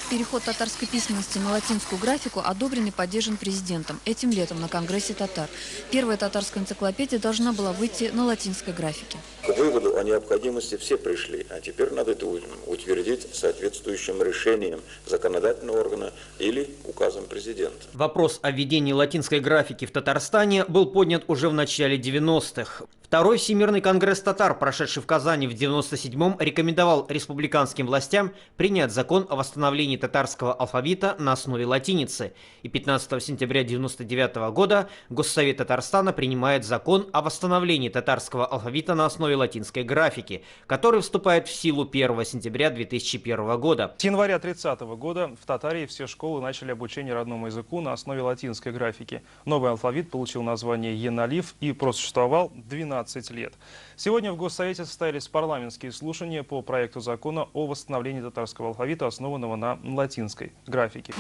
Переход татарской письменности на латинскую графику одобрен и поддержан президентом этим летом на Конгрессе татар. Первая татарская энциклопедия должна была выйти на латинской графике. К выводу о необходимости все пришли, а теперь надо это утвердить соответствующим решением законодательного органа или указом президента. Вопрос о введении латинской графики в Татарстане был поднят уже в начале 90-х. Второй Всемирный конгресс татар, прошедший в Казани в 97-м, рекомендовал республиканским властям принять закон о восстановлении татарского алфавита на основе латиницы. И 15 сентября 1999 года Госсовет Татарстана принимает закон о восстановлении татарского алфавита на основе латинской графики, который вступает в силу 1 сентября 2001 года. С января 30 года в Татарии все школы начали обучение родному языку на основе латинской графики. Новый алфавит получил название Ен-Алиф и просуществовал 12 лет. Сегодня в Госсовете состоялись парламентские слушания по проекту закона о восстановлении татарского алфавита, основанного на латинской графике.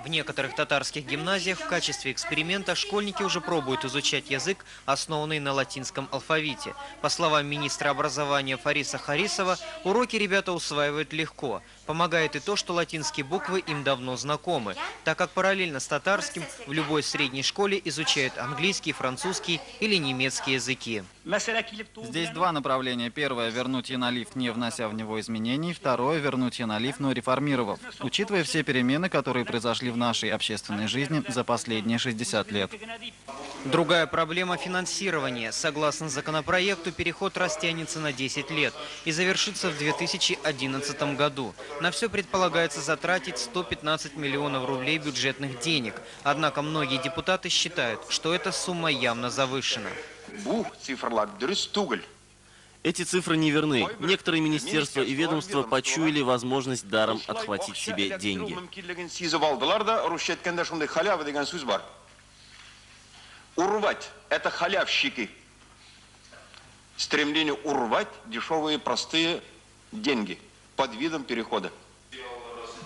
В некоторых татарских гимназиях в качестве эксперимента школьники уже пробуют изучать язык, основанный на латинском алфавите. По словам министра образования Фариса Харисова, уроки ребята усваивают легко. Помогает и то, что латинские буквы им давно знакомы, так как параллельно с татарским в любой средней школе изучают английский, французский или немецкий языки. Здесь два направления. Первое – вернуть Ен-Алиф, не внося в него изменений. Второе – вернуть Ен-Алиф, но реформировав. Учитывая все перемены, которые произошли в нашей общественной жизни за последние 60 лет. Другая проблема – финансирование. Согласно законопроекту, переход растянется на 10 лет и завершится в 2011 году. На все предполагается затратить 115 миллионов рублей бюджетных денег. Однако многие депутаты считают, что эта сумма явно завышена. Эти цифры неверны. Некоторые министерства и ведомства почуяли возможность даром отхватить себе деньги. Урвать – это халявщики. Стремление урвать дешевые простые деньги под видом перехода.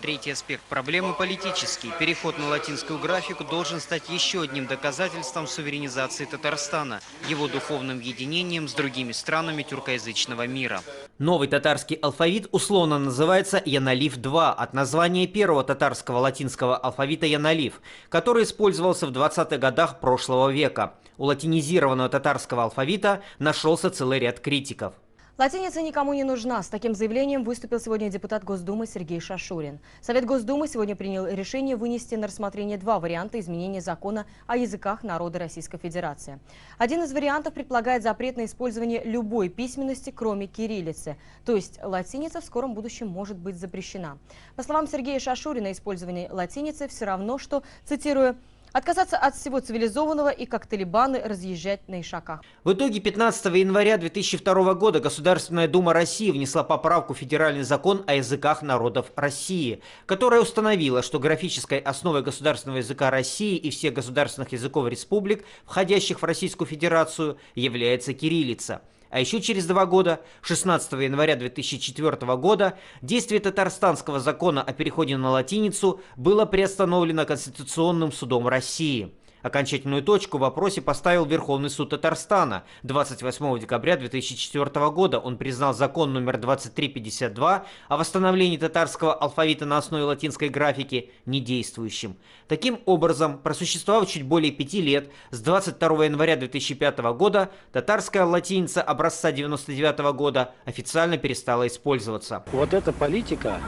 Третий аспект проблемы – политический. Переход на латинскую графику должен стать еще одним доказательством суверенизации Татарстана, его духовным единением с другими странами тюркоязычного мира. Новый татарский алфавит условно называется Ен-Алиф-2 от названия первого татарского латинского алфавита Ен-Алиф, который использовался в 20-х годах прошлого века. У латинизированного татарского алфавита нашелся целый ряд критиков. Латиница никому не нужна. С таким заявлением выступил сегодня депутат Госдумы Сергей Шашурин. Совет Госдумы сегодня принял решение вынести на рассмотрение два варианта изменения закона о языках народа Российской Федерации. Один из вариантов предполагает запрет на использование любой письменности, кроме кириллицы. То есть латиница в скором будущем может быть запрещена. По словам Сергея Шашурина, использование латиницы все равно, что, цитирую, «отказаться от всего цивилизованного и, как талибаны, разъезжать на ишаках». В итоге 15 января 2002 года Государственная Дума России внесла поправку в Федеральный закон о языках народов России, которая установила, что графической основой государственного языка России и всех государственных языков республик, входящих в Российскую Федерацию, является кириллица. А еще через 2 года, 16 января 2004 года, действие татарстанского закона о переходе на латиницу было приостановлено Конституционным судом России. Окончательную точку в вопросе поставил Верховный суд Татарстана. 28 декабря 2004 года он признал закон номер 2352 о восстановлении татарского алфавита на основе латинской графики недействующим. Таким образом, просуществовав чуть более 5 лет, с 22 января 2005 года татарская латиница образца 1999 года официально перестала использоваться. Вот эта политика,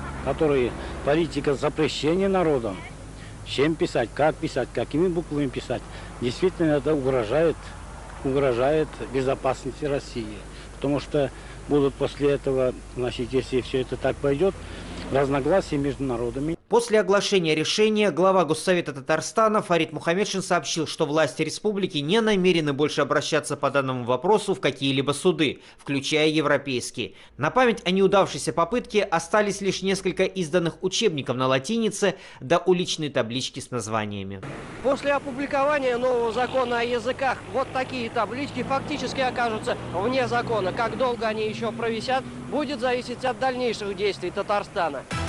политика запрещения народом, чем писать, какими буквами писать, действительно это угрожает безопасности России. Потому что будут после этого, значит, если все это так пойдет, разногласия между народами. После оглашения решения глава Госсовета Татарстана Фарид Мухаммедшин сообщил, что власти республики не намерены больше обращаться по данному вопросу в какие-либо суды, включая европейские. На память о неудавшейся попытке остались лишь несколько изданных учебников на латинице да уличные таблички с названиями. После опубликования нового закона о языках вот такие таблички фактически окажутся вне закона. Как долго они еще провисят, будет зависеть от дальнейших действий Татарстана.